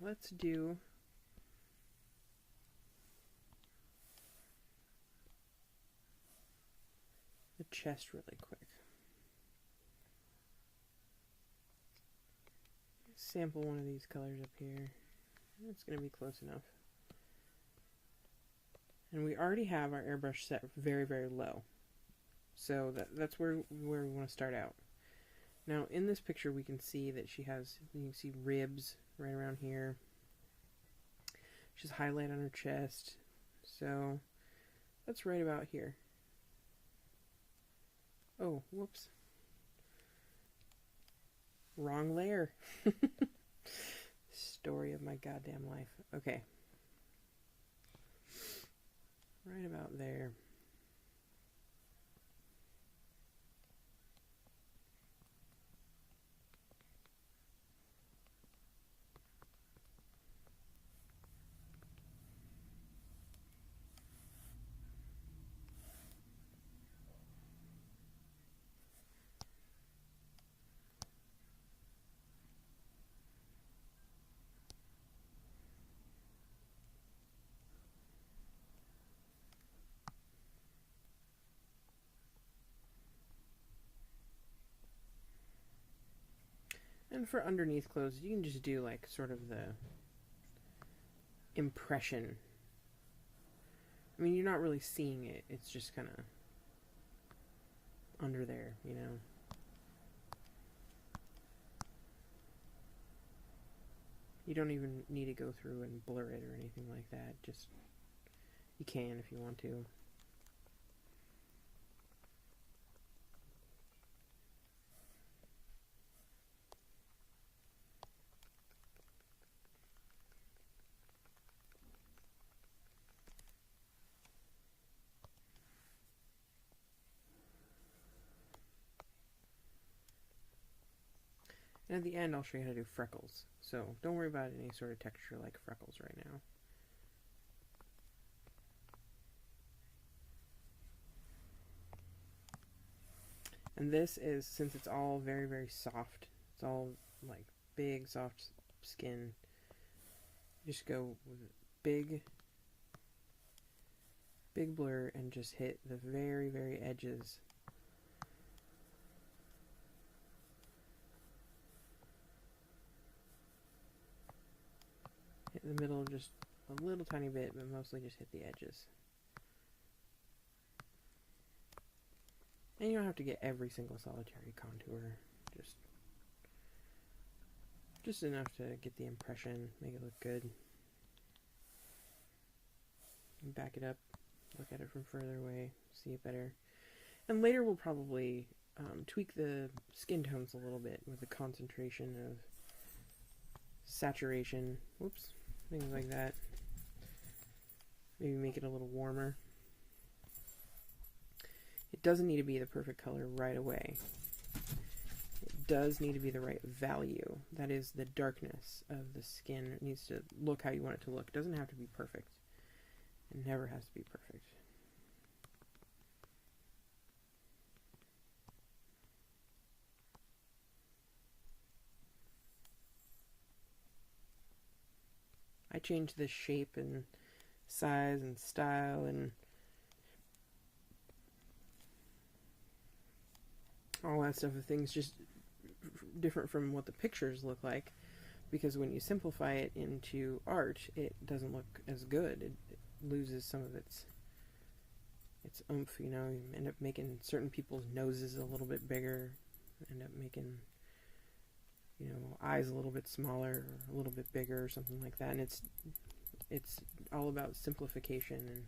let's do the chest really quick. Sample one of these colors up here. It's going to be close enough. And we already have our airbrush set very, very low. So that's where we want to start out. Now, in this picture, we can see that you can see ribs right around here. She's highlight on her chest. So that's right about here. Oh, whoops. Wrong layer. Story of my goddamn life. Okay. Right about there. And for underneath clothes, you can just do like sort of the impression. I mean, you're not really seeing it. It's just kind of under there, you know. You don't even need to go through and blur it or anything like that. Just, you can if you want to. And at the end, I'll show you how to do freckles. So don't worry about any sort of texture like freckles right now. And this is, since it's all very, very soft, it's all like big, soft skin, just go with big blur and just hit the very, very edges. Hit the middle just a little tiny bit, but mostly just hit the edges. And you don't have to get every single solitary contour, just enough to get the impression, make it look good. And back it up, look at it from further away, see it better. And later we'll probably tweak the skin tones a little bit with the concentration of saturation, whoops, things like that. Maybe make it a little warmer. It doesn't need to be the perfect color right away. It does need to be the right value. That is the darkness of the skin. It needs to look how you want it to look. It doesn't have to be perfect. It never has to be perfect. I change the shape and size and style and all that stuff of things just different from what the pictures look like, because when you simplify it into art, it doesn't look as good. It loses some of its oomph, you know. You end up making certain people's noses a little bit bigger, end up making, you know, eyes a little bit smaller or a little bit bigger or something like that. And it's all about simplification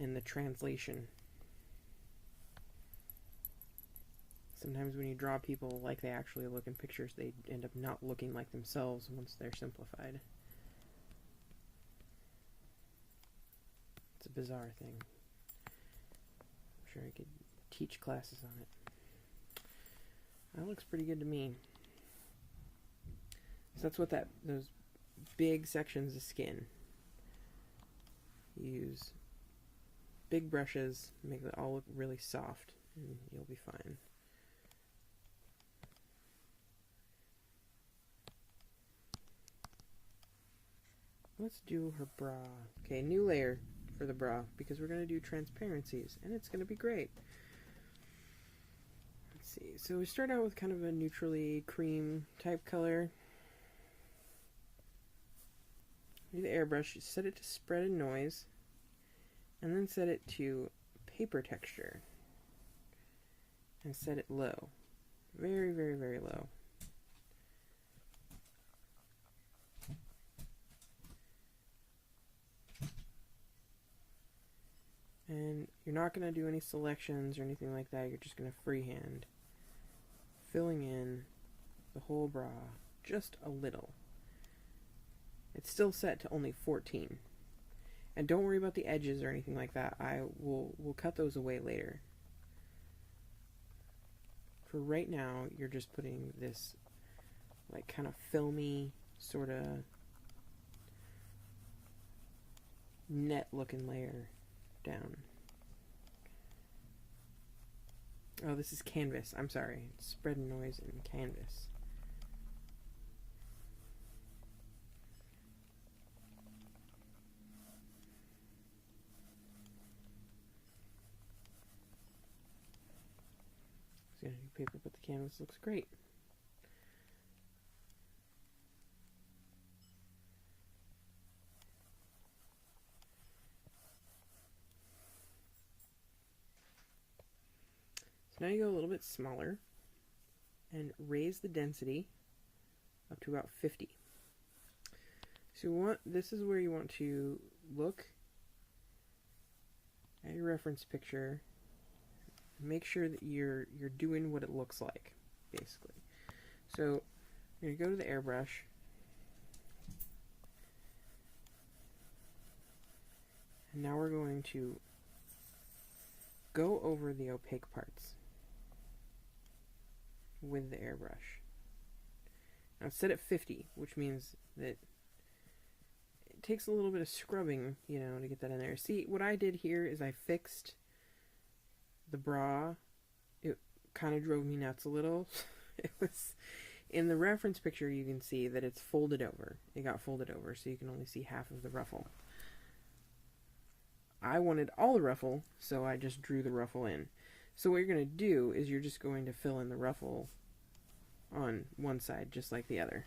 and the translation. Sometimes when you draw people like they actually look in pictures, they end up not looking like themselves once they're simplified. It's a bizarre thing. I'm sure I could teach classes on it. That looks pretty good to me. So that's what those big sections of skin. Use big brushes, make it all look really soft, and you'll be fine. let's do her bra. Okay, new layer for the bra, because we're going to do transparencies, and it's going to be great. Let's see. So we start out with kind of a neutrally cream type color. Do the airbrush, set it to spread and noise, and then set it to paper texture, and set it low. Very, very, very low. And you're not going to do any selections or anything like that. You're just going to freehand, filling in the whole bra just a little. It's still set to only 14. And don't worry about the edges or anything like that. We'll cut those away later. For right now, you're just putting this like kind of filmy sort of net looking layer down. Oh, this is canvas. I'm sorry. Spread and noise in canvas. It's gonna do paper, but the canvas looks great. So now you go a little bit smaller and raise the density up to about 50. So this is where you want to look at your reference picture. Make sure that you're doing what it looks like, basically. So you're going to go to the airbrush, and now we're going to go over the opaque parts with the airbrush. Now it's set at 50, which means that it takes a little bit of scrubbing, you know, to get that in there. See, what I did here is I fixed the bra. It kind of drove me nuts a little. It was in the reference picture, you can see that it's folded over. It got folded over, so you can only see half of the ruffle. I wanted all the ruffle, so I just drew the ruffle in. So what you're going to do is you're just going to fill in the ruffle on one side, just like the other.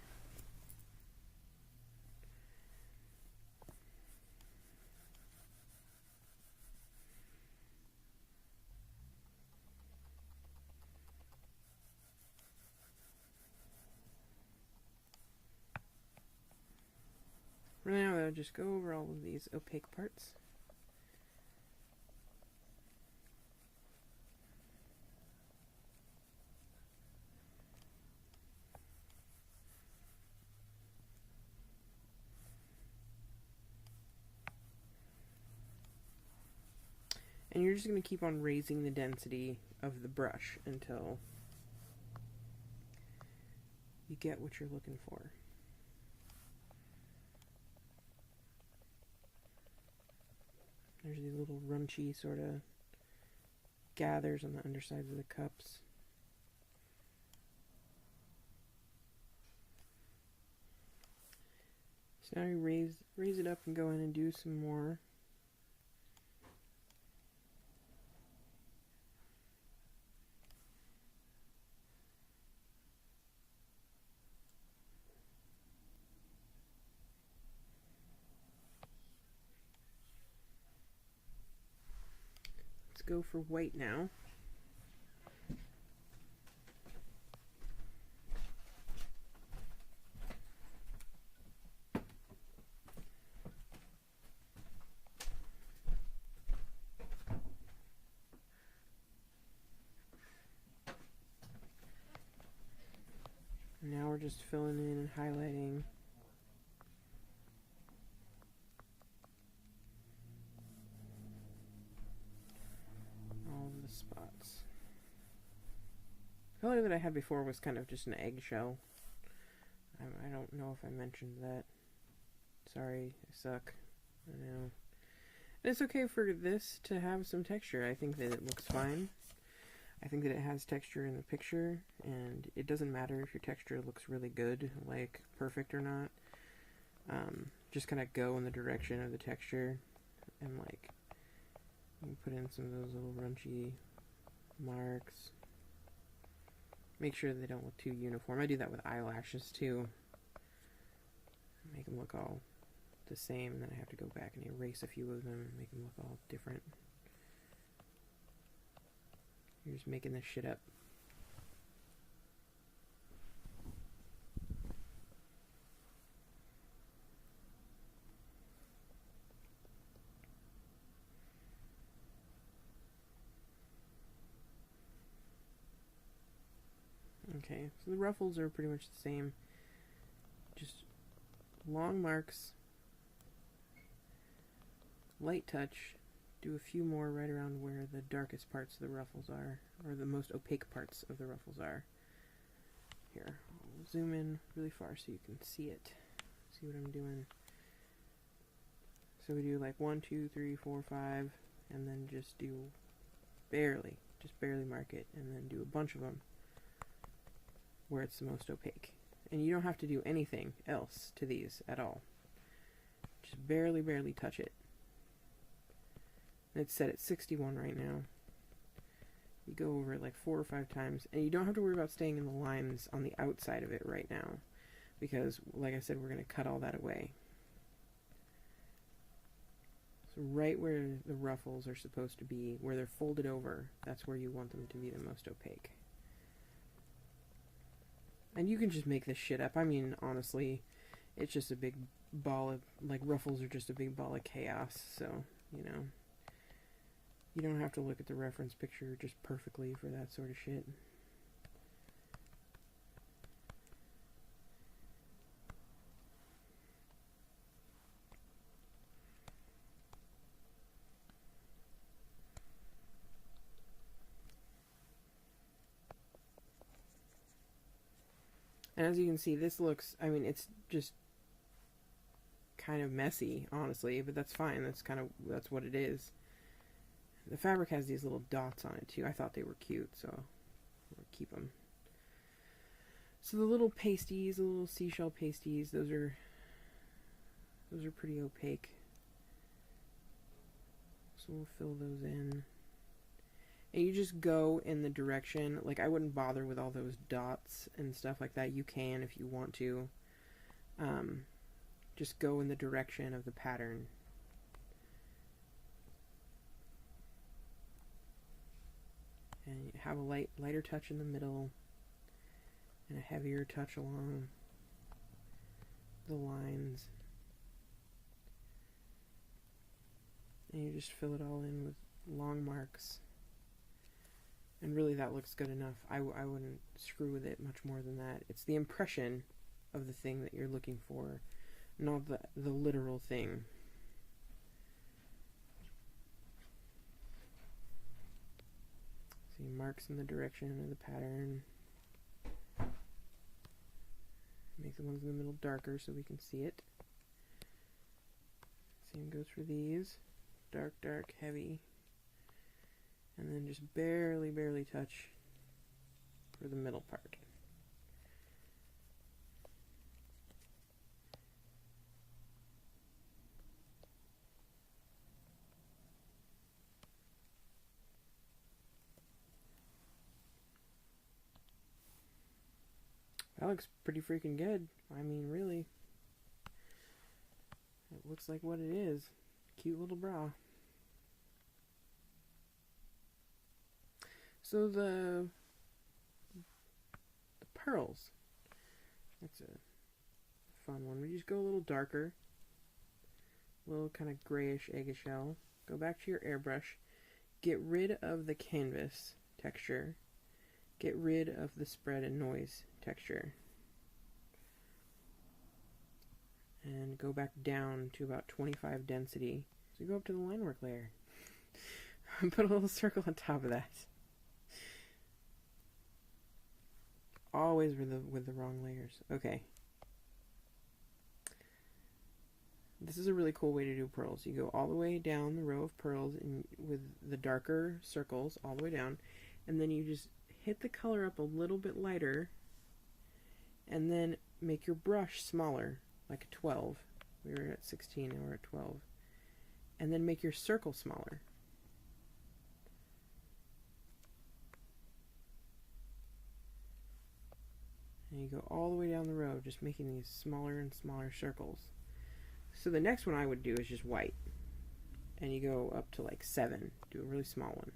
For now, I'll just go over all of these opaque parts. And you're just going to keep on raising the density of the brush until you get what you're looking for. There's these little runchy sort of gathers on the undersides of the cups. So now you raise it up and go in and do some more. Let's go for white now. Now we're just filling in and highlighting all of the spots. The color that I had before was kind of just an eggshell. I don't know if I mentioned that. Sorry, I suck. I know. And it's okay for this to have some texture. I think that it looks fine. I think that it has texture in the picture, and it doesn't matter if your texture looks really good, like perfect or not. just kind of go in the direction of the texture, and like put in some of those little runchy marks. Make sure they don't look too uniform. I do that with eyelashes too. Make them look all the same, and then I have to go back and erase a few of them and make them look all different. You're just making this shit up. Okay, so the ruffles are pretty much the same. Just long marks, light touch, do a few more right around where the darkest parts of the ruffles are, or the most opaque parts of the ruffles are. Here, I'll zoom in really far so you can see it. See what I'm doing. So we do like 1, 2, 3, 4, 5, and then just barely mark it, and then do a bunch of them where it's the most opaque. And you don't have to do anything else to these at all. Just barely touch it. And it's set at 61 right now. You go over it like 4 or 5 times, and you don't have to worry about staying in the lines on the outside of it right now, because like I said, we're going to cut all that away. So right where the ruffles are supposed to be, where they're folded over, that's where you want them to be the most opaque. And you can just make this shit up. I mean, honestly, it's just a big ball of, like, ruffles are just a big ball of chaos, so, you know. You don't have to look at the reference picture just perfectly for that sort of shit. And as you can see, this looks, I mean, it's just kind of messy, honestly, but that's fine. That's what it is. The fabric has these little dots on it too. I thought they were cute, so I'll keep them. So the little pasties, the little seashell pasties, those are pretty opaque. So we'll fill those in. And you just go in the direction, like I wouldn't bother with all those dots and stuff like that. You can if you want to. Just go in the direction of the pattern. And you have a lighter touch in the middle and a heavier touch along the lines. And you just fill it all in with long marks. And really that looks good enough. I wouldn't screw with it much more than that. It's the impression of the thing that you're looking for, not the literal thing. See, marks in the direction of the pattern. Make the ones in the middle darker so we can see it. Same goes for these. Dark, dark, heavy. And then just barely touch for the middle part. That looks pretty freaking good. I mean, really. It looks like what it is. Cute little bra. So the pearls. That's a fun one. We just go a little darker. A little kind of grayish eggshell. Go back to your airbrush. Get rid of the canvas texture. Get rid of the spread and noise texture. And go back down to about 25 density. So go up to the line work layer. Put a little circle on top of that. Always with the wrong layers. Okay. This is a really cool way to do pearls. You go all the way down the row of pearls with the darker circles all the way down, and then you just hit the color up a little bit lighter, and then make your brush smaller, like a 12, We were at 16 and we're at 12. And then make your circle smaller. And you go all the way down the row, just making these smaller and smaller circles. So the next one I would do is just white. And you go up to like 7. Do a really small one.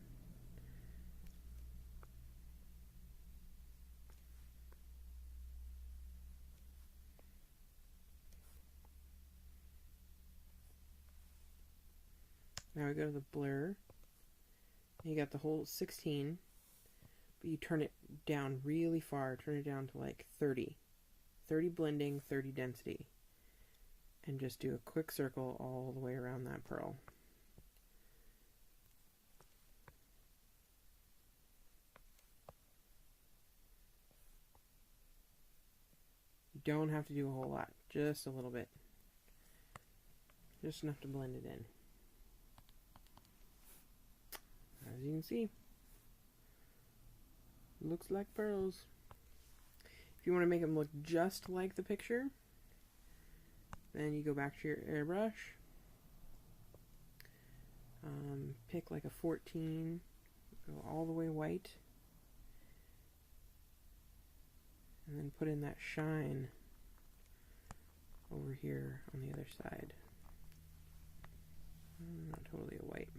Now we go to the blur. And you got the whole 16. But you turn it down really far. Turn it down to like 30. 30 blending, 30 density. And just do a quick circle all the way around that pearl. You don't have to do a whole lot. Just a little bit. Just enough to blend it in. As you can see, looks like pearls. If you want to make them look just like the picture, then you go back to your airbrush, pick like a 14, go all the way white, and then put in that shine over here on the other side. Not totally a white.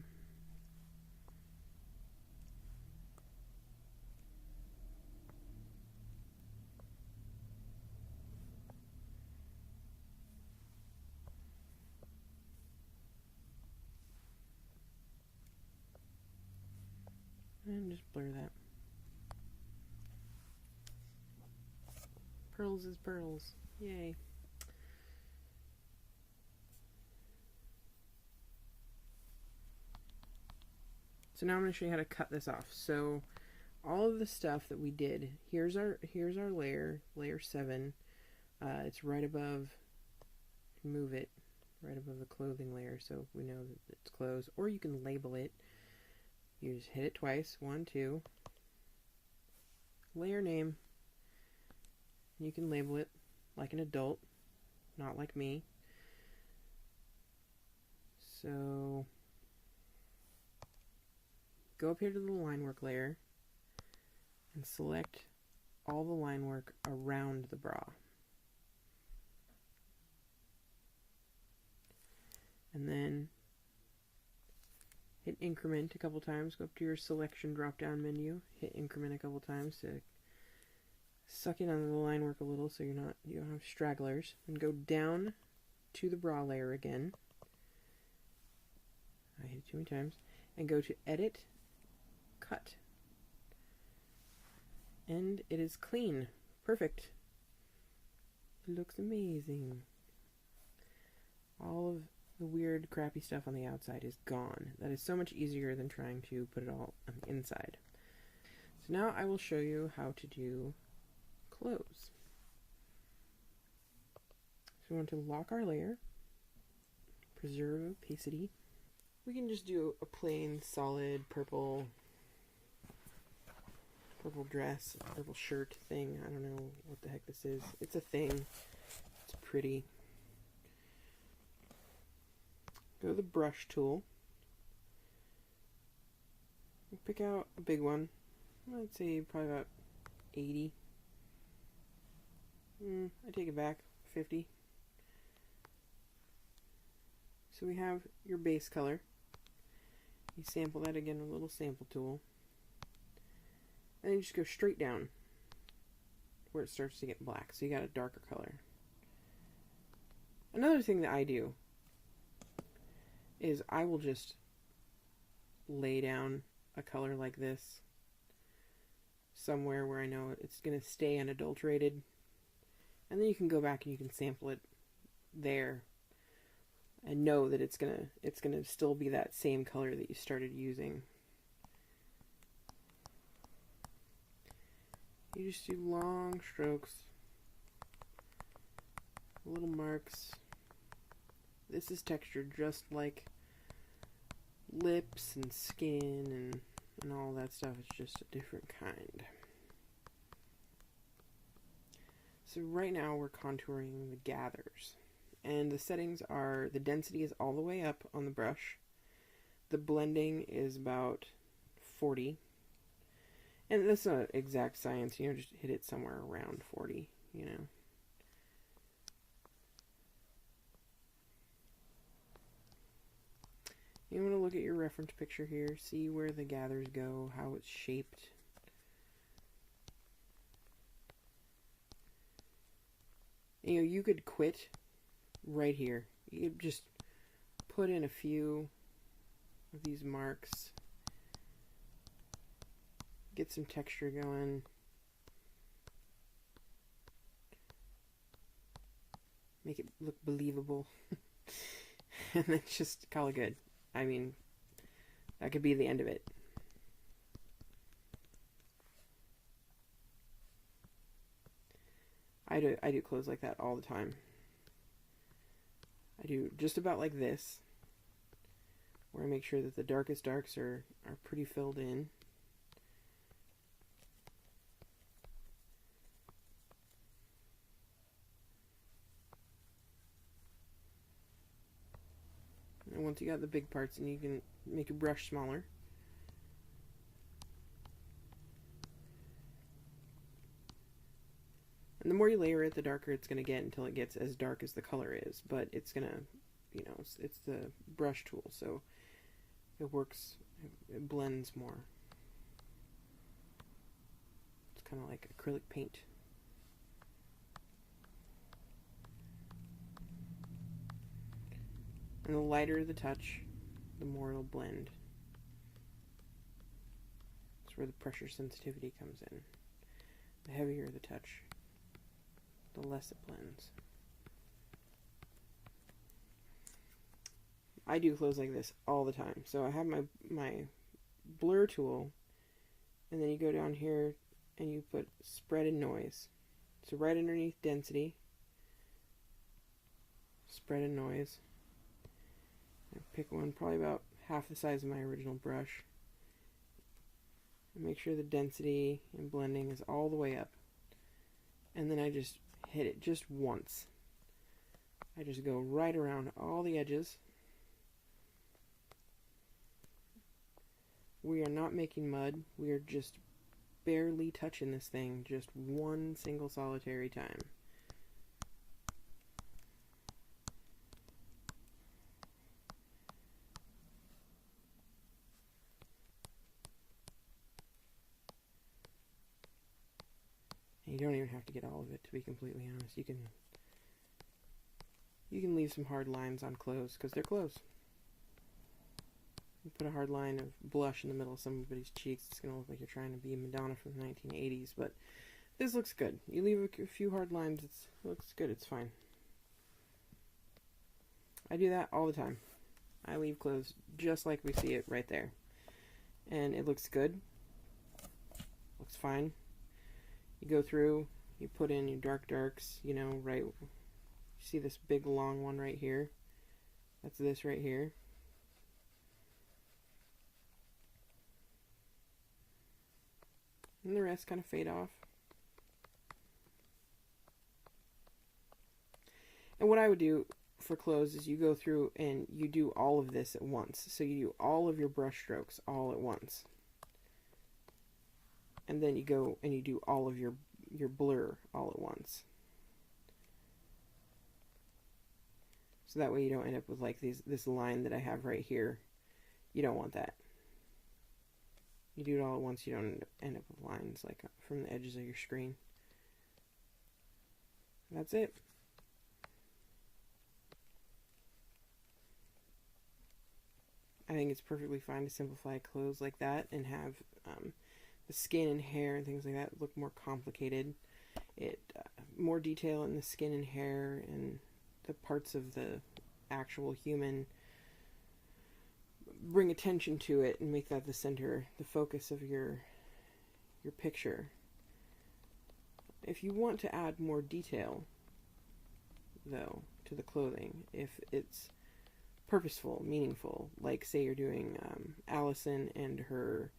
And just blur that. Pearls is pearls. Yay. So now I'm going to show you how to cut this off. So all of the stuff that we did, here's our layer, layer 7. It's right above, move it, right above the clothing layer so we know that it's clothes. Or you can label it. You just hit it twice, 1, 2, layer name. You can label it like an adult, not like me. So go up here to the line work layer and select all the line work around the bra. And then hit increment a couple times, go up to your selection drop down menu, hit increment a couple times to suck in on the line work a little so you don't have stragglers, and go down to the bra layer again. I hit it too many times, and go to edit, cut. And it is clean. Perfect. It looks amazing. All of the weird crappy stuff on the outside is gone. That is so much easier than trying to put it all on the inside. So now I will show you how to do clothes. So we want to lock our layer, preserve opacity. We can just do a plain solid purple dress, purple shirt thing. I don't know what the heck this is. It's a thing. It's pretty. Go to the brush tool. Pick out a big one. I'd say probably about 80. I take it back, 50. So we have your base color. You sample that again with a little sample tool. And then you just go straight down where it starts to get black. So you got a darker color. Another thing that I do is I will just lay down a color like this somewhere where I know it's going to stay unadulterated. And then you can go back and you can sample it there and know that it's gonna still be that same color that you started using. You just do long strokes, little marks. This is textured just like lips and skin and all that stuff. It's just a different kind. So right now we're contouring the gathers. And the settings are, the density is all the way up on the brush. The blending is about 40. And that's not exact science, just hit it somewhere around 40, You want to look at your reference picture here, see where the gathers go, how it's shaped. You could quit right here. You could just put in a few of these marks, get some texture going. Make it look believable. And then just call it good. I mean, that could be the end of it. I do clothes like that all the time. I do just about like this, where I make sure that the darkest darks are pretty filled in. And once you got the big parts, and you can make your brush smaller. And the more you layer it, the darker it's going to get until it gets as dark as the color is. But it's going to, it's the brush tool, so it works, it blends more. It's kind of like acrylic paint. And the lighter the touch, the more it'll blend. That's where the pressure sensitivity comes in. The heavier the touch, the less it blends. I do clothes like this all the time. So I have my blur tool, and then you go down here and you put spread and noise. So right underneath density, spread and noise. I pick one probably about half the size of my original brush. And make sure the density and blending is all the way up. And then I just hit it just once. I just go right around all the edges. We are not making mud. We are just barely touching this thing just one single solitary time. You don't even have to get all of it, to be completely honest. You can leave some hard lines on clothes, because they're clothes. You put a hard line of blush in the middle of somebody's cheeks, it's going to look like you're trying to be Madonna from the 1980s, but this looks good. You leave a few hard lines, it looks good, it's fine. I do that all the time. I leave clothes just like we see it right there. And it looks good. Looks fine. You go through, you put in your darks, right, you see this big long one right here? That's this right here. And the rest kind of fade off. And what I would do for clothes is you go through and you do all of this at once. So you do all of your brush strokes all at once. And then you go and you do all of your blur all at once. So that way you don't end up with like this line that I have right here. You don't want that. You do it all at once, you don't end up with lines like from the edges of your screen. That's it. I think it's perfectly fine to simplify clothes like that and have the skin and hair and things like that look more complicated. More detail in the skin and hair and the parts of the actual human. Bring attention to it and make that the center, the focus of your picture. If you want to add more detail, though, to the clothing, if it's purposeful, meaningful, like say you're doing Allison and her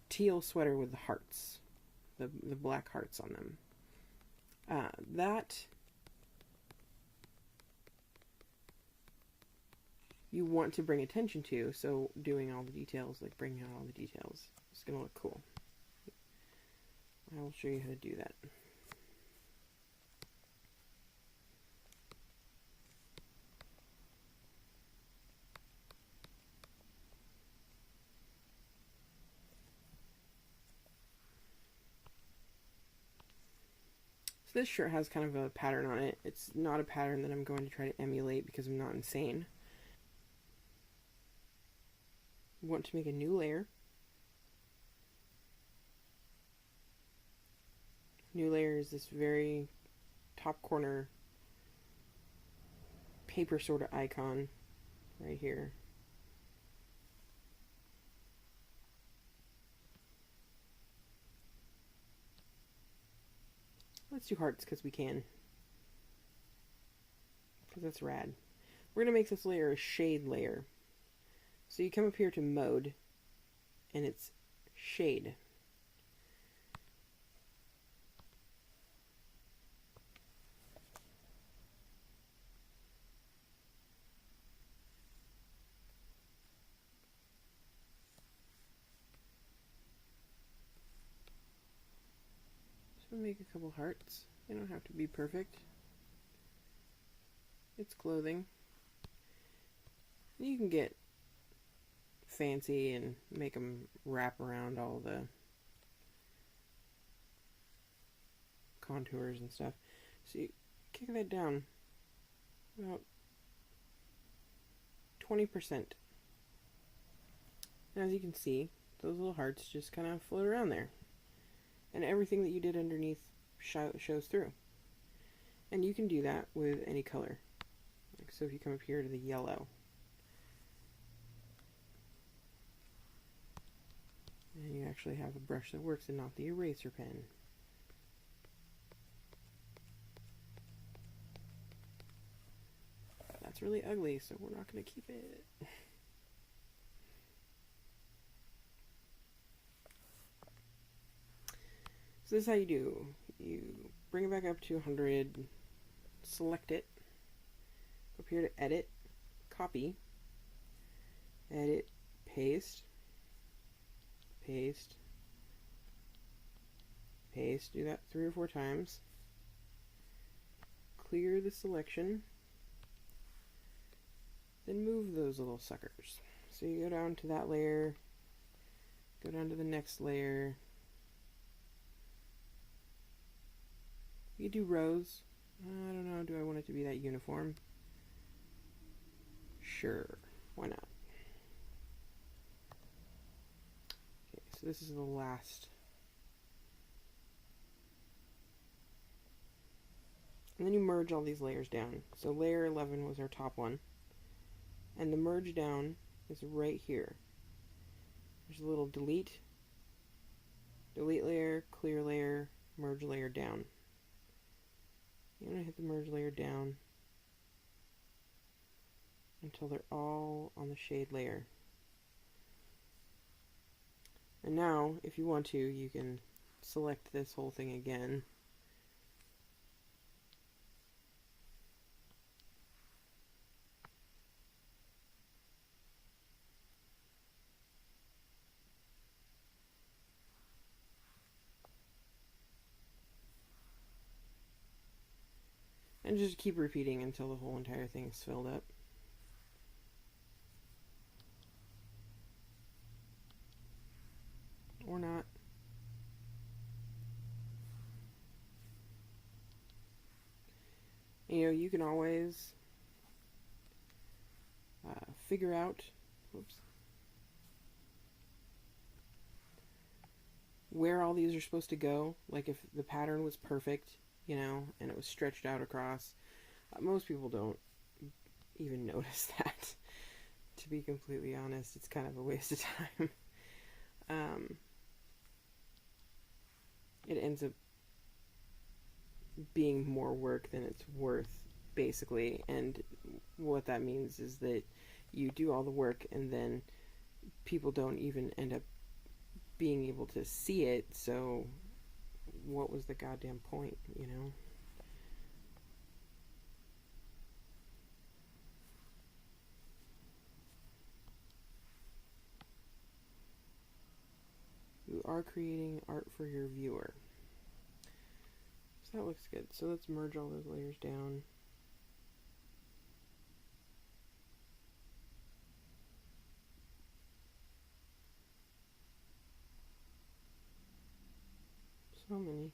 teal sweater with the hearts, the black hearts on them. That you want to bring attention to. So doing all the details, like bringing out all the details, is going to look cool. I will show you how to do that. So this shirt has kind of a pattern on it. It's not a pattern that I'm going to try to emulate because I'm not insane. You want to make a new layer. New layer is this very top corner paper sort of icon right here. Let's do hearts because we can. Because that's rad. We're going to make this layer a shade layer. So you come up here to mode, and it's shade. So make a couple hearts. They don't have to be perfect. It's clothing. You can get fancy and make them wrap around all the contours and stuff. So you kick that down about 20%. And as you can see, those little hearts just kind of float around there. And everything that you did underneath shows through. And you can do that with any color. Like, so if you come up here to the yellow, and you actually have a brush that works and not the eraser pen. That's really ugly, so we're not going to keep it. So this is how you do. You bring it back up to 100, select it, go up here to edit, copy, edit, paste, paste, paste. Do that 3 or 4 times. Clear the selection. Then move those little suckers. So you go down to that layer, go down to the next layer. You do rows. I don't know, do I want it to be that uniform? Sure, why not? Okay, so this is the last. And then you merge all these layers down. So layer 11 was our top one. And the merge down is right here. There's a little delete layer, clear layer, merge layer down. You want to hit the merge layer down until they're all on the shade layer. And now, if you want to, you can select this whole thing again. And just keep repeating until the whole entire thing is filled up. Or not. You know, you can always figure out, where all these are supposed to go. Like if the pattern was perfect, you know, and it was stretched out across. Most people don't even notice that, to be completely honest. It's kind of a waste of time. It ends up being more work than it's worth, basically. And what that means is that you do all the work and then people don't even end up being able to see it, so what was the goddamn point, you know? are creating art for your viewer. So that looks good. So let's merge all those layers down. So many.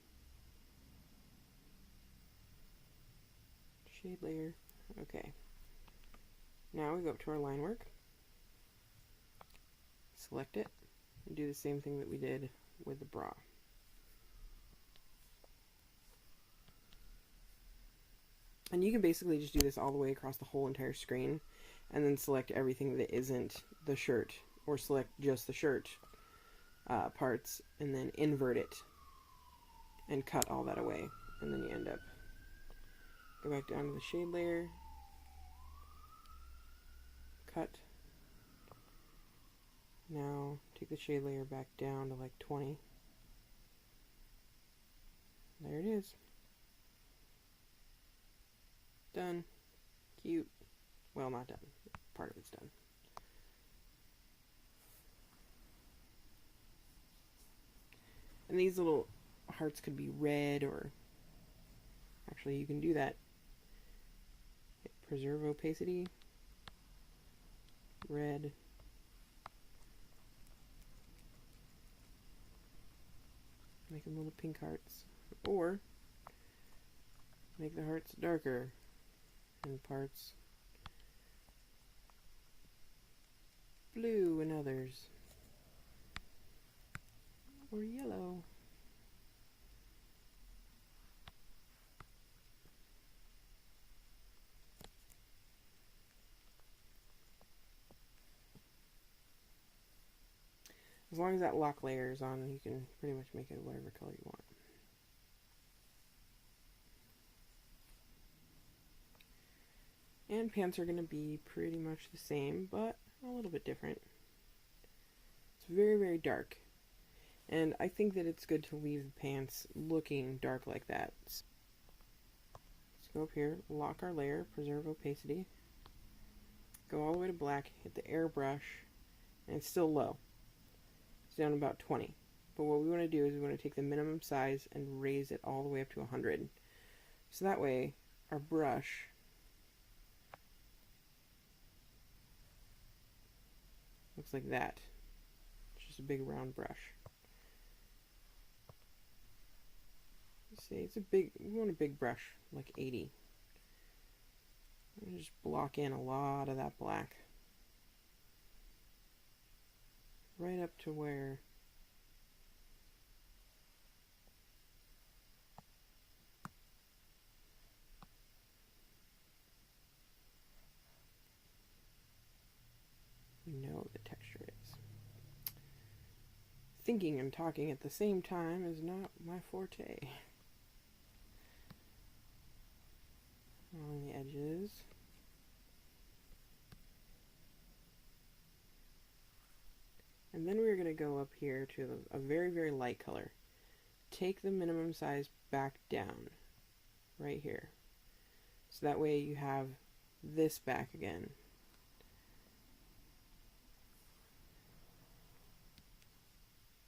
Shade layer. Okay. Now we go up to our line work. Select it. And do the same thing that we did with the bra. And you can basically just do this all the way across the whole entire screen and then select everything that isn't the shirt, or select just the shirt parts and then invert it and cut all that away. And then you end up, go back down to the shade layer, cut. Now take the shade layer back down to like 20. There it is. Done. Cute. Well, not done. Part of it's done. And these little hearts could be red, or actually you can do that. Hit preserve opacity. Red. Make them little pink hearts. Or make the hearts darker and parts blue and others, or yellow. As long as that lock layer is on, you can pretty much make it whatever color you want. And pants are going to be pretty much the same, but a little bit different. It's very, very dark. And I think that it's good to leave the pants looking dark like that. Let's go up here, lock our layer, preserve opacity. Go all the way to black, hit the airbrush, and it's still low. It's down about 20. But what we want to do is we want to take the minimum size and raise it all the way up to 100. So that way, our brush looks like that. It's just a big round brush. See, it's a big, we want a big brush, like 80. And just block in a lot of that black. Right up to where we know the texture is. Thinking and talking at the same time is not my forte. On the edges. And then we're going to go up here to a very, very light color. Take the minimum size back down, right here. So that way you have this back again.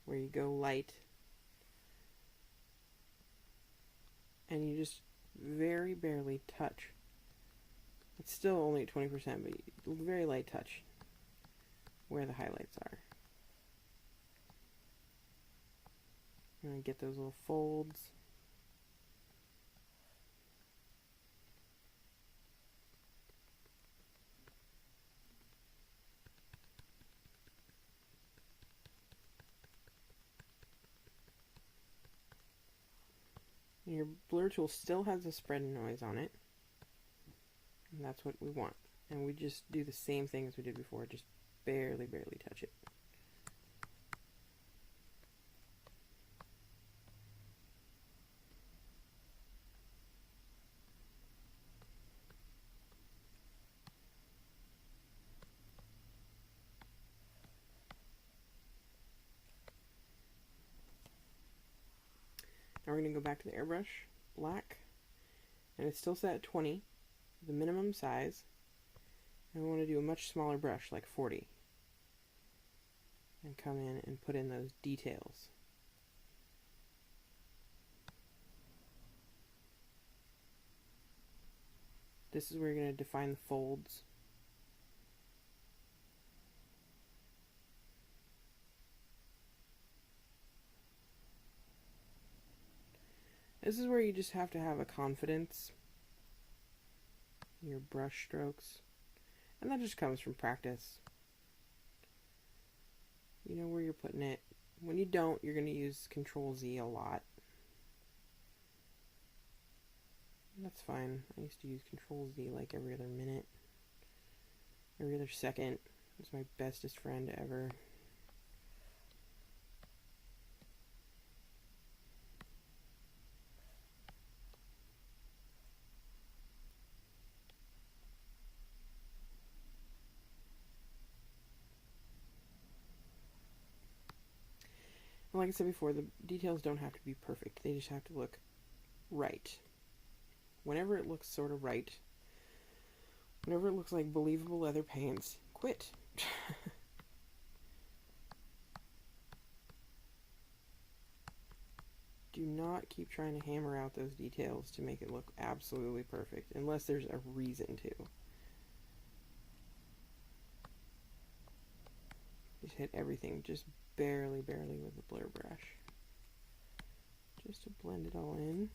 Where you go light. And you just very barely touch. It's still only at 20%, but very light touch where the highlights are. I'm going to get those little folds. Your blur tool still has a spread noise on it. And that's what we want. And we just do the same thing as we did before, just barely, barely touch it. Now we're going to go back to the airbrush, black, and it's still set at 20, the minimum size, and we want to do a much smaller brush, like 40, and come in and put in those details. This is where you're going to define the folds. This is where you just have to have a confidence in your brush strokes. And that just comes from practice. You know where you're putting it. When you don't, you're going to use Control Z a lot. That's fine. I used to use Control Z like every other minute. Every other second. It's my bestest friend ever. Like I said before, the details don't have to be perfect. They just have to look right. Whenever it looks sort of right, whenever it looks like believable leather pants, quit. Do not keep trying to hammer out those details to make it look absolutely perfect, unless there's a reason to. Just hit everything, just barely with the blur brush. Just to blend it all in.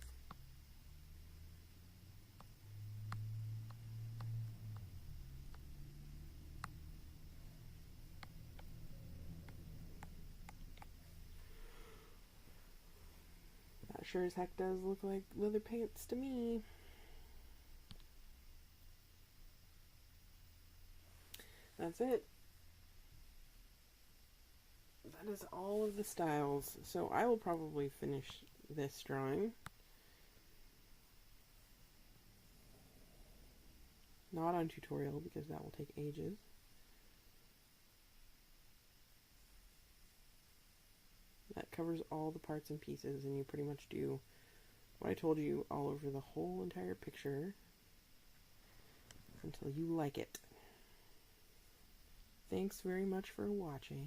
That sure as heck does look like leather pants to me. That's it. That is all of the styles. So I will probably finish this drawing. Not on tutorial because that will take ages. That covers all the parts and pieces, and you pretty much do what I told you all over the whole entire picture until you like it. Thanks very much for watching.